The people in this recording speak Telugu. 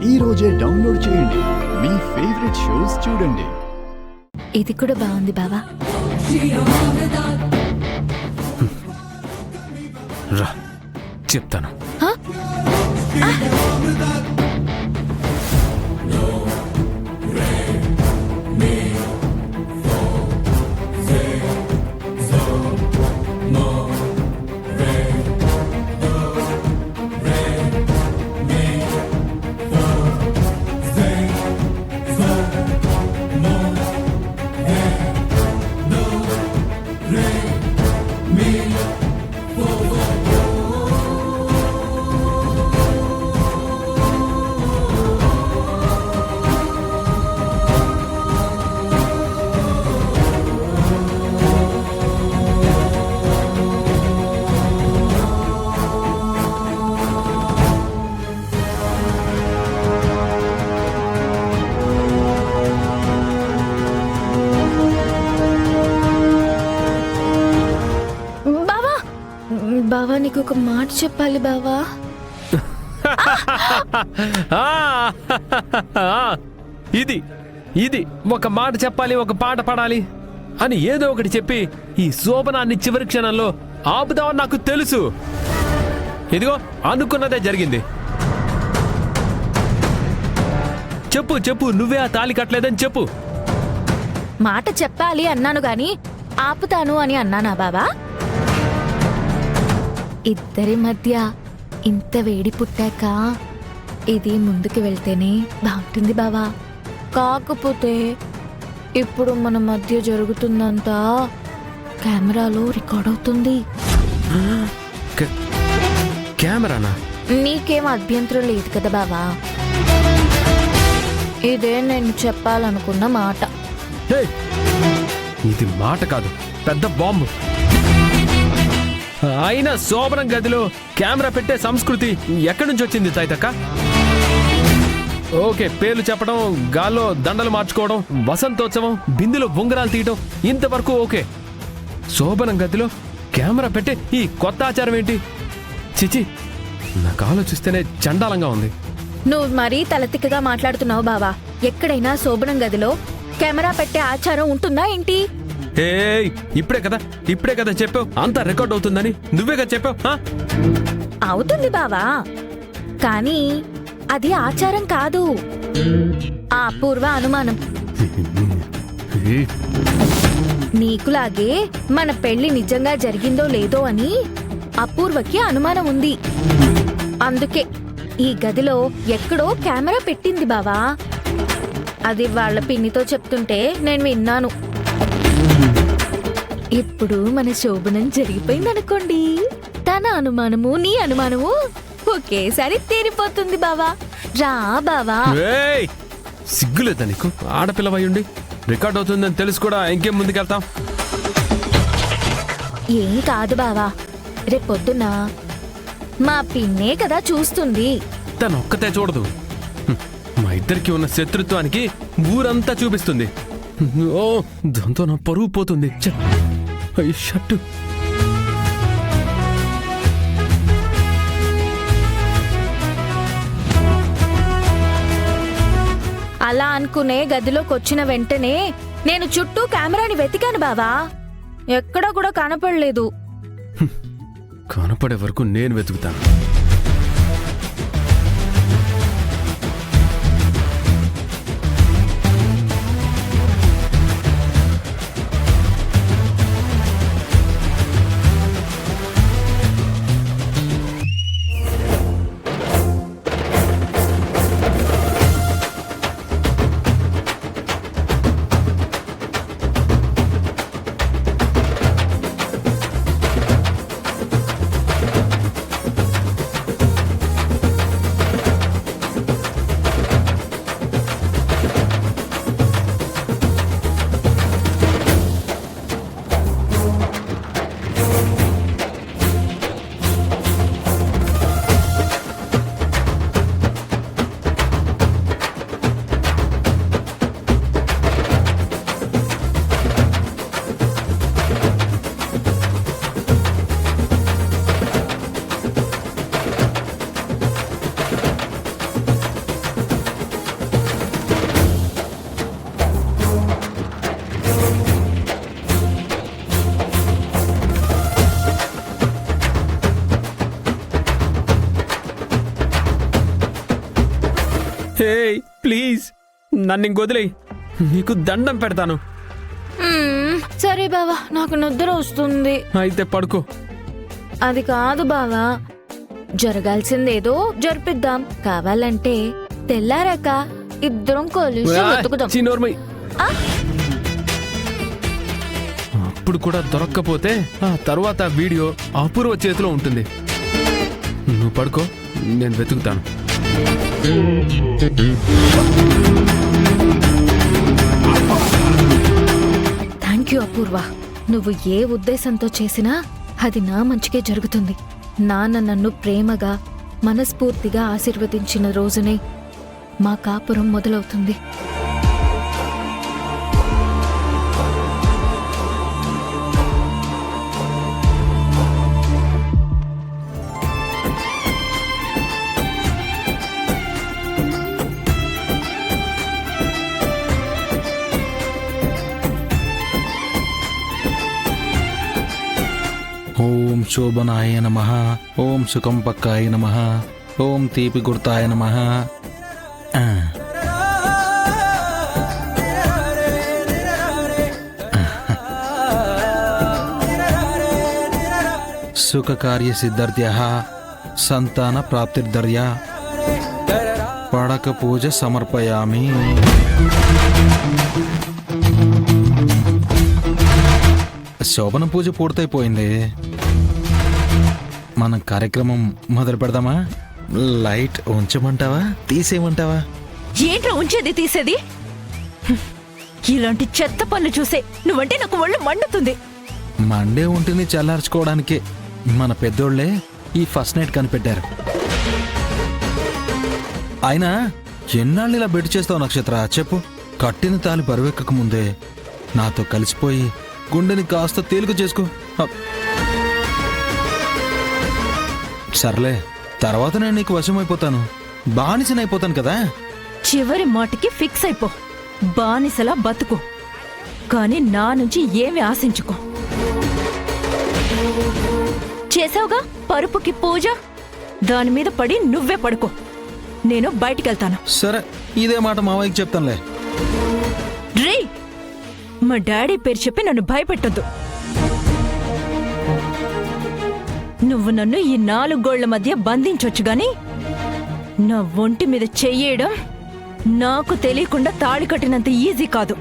ఈ రోజే డౌన్లోడ్ చేయండి. మీ ఫేవరెట్ షోస్ చూడండి. ఇది కూడా బాగుంది బావా. రా చెప్తాను. బావా నీకు ఒక మాట చెప్పాలి బావా. ఇది ఇది ఒక మాట చెప్పాలి, ఒక పాట పాడాలి అని ఏదో ఒకటి చెప్పి ఈ శోభనాన్ని చివరి క్షణంలో ఆపుదామని నాకు తెలుసు. ఇదిగో అనుకున్నదే జరిగింది. చెప్పు చెప్పు, నువ్వే ఆ తాళి కట్టలేదని చెప్పు. మాట చెప్పాలి అన్నాను గాని ఆపుతాను అని అన్నానా బావా? ఇద్దరి మధ్య ఇంత వేడి పుట్టాక ఇది ముందుకు వెళ్తేనే బాగుంటుంది బావా. కాకపోతే ఇప్పుడు మన మధ్య జరుగుతుందంతా కెమెరాలో రికార్డ్ అవుతుంది. కెమెరానా? నీకేం అభ్యంతరం లేదు కదా బావా? ఇదే నేను చెప్పాలనుకున్న మాట. ఇది మాట కాదు, పెద్ద బాంబు. అయినా శోభనం గదిలో కెమెరా పెట్టే సంస్కృతి ఎక్కడి నుంచి వచ్చింది తాయితక్క? ఓకే, పేర్లు చెప్పడం, గాల్లో దండలు మార్చుకోవడం, వసంతోత్సవం, బిందులో బొంగరాలు తీయటం ఇంతవరకు ఓకే. శోభనం గదిలో కెమెరా పెట్టే ఈ కొత్త ఆచారం ఏంటి? చిచి, నాకు ఆలోచిస్తేనే చండాలంగా ఉంది. నువ్వు మరీ తలతిక్కగా మాట్లాడుతున్నావు బావా. ఎక్కడైనా శోభనం గదిలో కెమెరా పెట్టే ఆచారం ఉంటుందా ఏంటి? ఇప్పుడే కదా చెప్పావు అంతా రికార్డ్ అవుతుందని. నువ్వేగా చెప్పావు. అవుతుంది బావా, కానీ అది ఆచారం కాదు, ఆ అపూర్వ అనుమానం. నీకులాగే మన పెళ్లి నిజంగా జరిగిందో లేదో అని అపూర్వకి అనుమానం ఉంది. అందుకే ఈ గదిలో ఎక్కడో కెమెరా పెట్టింది బావా. అది వాళ్ళ పిన్నితో చెప్తుంటే నేను విన్నాను. ఇప్పుడు మన శోభనం జరిగిపోయిందనుకోండి, తన అనుమానము నీ అనుమానము ఒకేసారి తీరిపోతుంది బావా. రా బావా. సిగ్గులేదా నీకు? ఆడపిల్లవయ్యుండి రికార్డ్ అవుతుందని తెలుసు కూడా ఇంకేం ముందుకెళ్తాం? ఏం కాదు బావా, రేపొద్దున మా పిన్నే కదా చూస్తుంది. తను ఒక్కతే చూడదు, మా ఇద్దరికి ఉన్న శత్రుత్వానికి ఊరంతా చూపిస్తుంది. ఓ, దాంతో నా పరువు పోతుంది. షట్టు. అలా అనుకునే గదిలోకి వచ్చిన వెంటనే నేను చుట్టూ కెమెరాని వెతికాను బావా. ఎక్కడా కూడా కనపడలేదు. కనపడే వరకు నేను వెతుకుతాను. హే ప్లీజ్ నన్ను ఇంకొదిలేయ్, నీకు దండం పెడతాను. సరే బావా, నాకు నిద్ర వస్తుంది. అయితే పడుకో. అది కాదు బావా, జరగాల్సిందేదో జరిపిద్దాం. కావాలంటే తెల్లారాక ఇద్దరం కలిసి వెతుకుదాం. చిన్నోర్మై, అప్పుడు కూడా దొరక్కపోతే ఆ తర్వాత వీడియో అపూర్వ చేతిలో ఉంటుంది. నువ్వు పడుకో, నేను వెతుకుతాను. థ్యాంక్ యూ అపూర్వ. నువ్వు ఏ ఉద్దేశంతో చేసినా అది నా మంచికే జరుగుతుంది. నాన్న నన్ను ప్రేమగా మనస్ఫూర్తిగా ఆశీర్వదించిన రోజునే మా కాపురం మొదలవుతుంది. ఓం శోభనాయ నమః, ఓం సుకంపక్కాయ నమః, ఓం తీపి గుర్తాయ నమః. సుఖకార్య సిద్ధార్థ్యః, సంతాన ప్రాప్తిర్ధర్య, పడక పూజ సమర్పయామి. శోభన పూజ పూర్తయిపోయింది. మనం కార్యక్రమం మొదలు పెడదామా? లైట్ ఉంచమంటావా, తీసేయమంటావా? ఏంట్రా ఉంచేది తీసేది? ఇలాంటి చెత్త పనులు చూసే నువ్వంటే నాకు ఒళ్ళు మండుతుంది. మండే ఒంటిని చల్లార్చుకోవడానికే మన పెద్దోళ్లే ఈ ఫస్ట్ నైట్ కనిపెట్టారు. అయినా ఎన్నాళ్ళు ఇలా బెట్టు చేస్తావు నక్షత్ర? చెప్పు. కట్టిన తాలి బరువెక్కక ముందే నాతో కలిసిపోయి గుండెని కాస్త తేలిక చేసుకో. సర్లే, తర్వాత నేను నీకు వశమైపోతాను, బానిసనైపోతాను కదా. చివరి మాటికి ఫిక్స్ అయిపో. బానిసలా బతుకు, కానీ నా నుంచి ఏమి ఆశించుకో. చేసావుగా పరుపుకి పూజ, దాని మీద పడి నువ్వే పడుకో. నేను బయటికెళ్తాను. సరే, ఇదే మాట మావయ్యకి చెప్తానులే. రే, మా డాడీ పేరు చెప్పి నన్ను భయపెట్టొద్దు. నువ్వు నన్ను ఈ 4 గోళ్ల మధ్య బంధించొచ్చు గాని నా ఒంటి మీద చెయ్యడం నాకు తెలియకుండా తాళి కట్టినంత ఈజీ కాదు.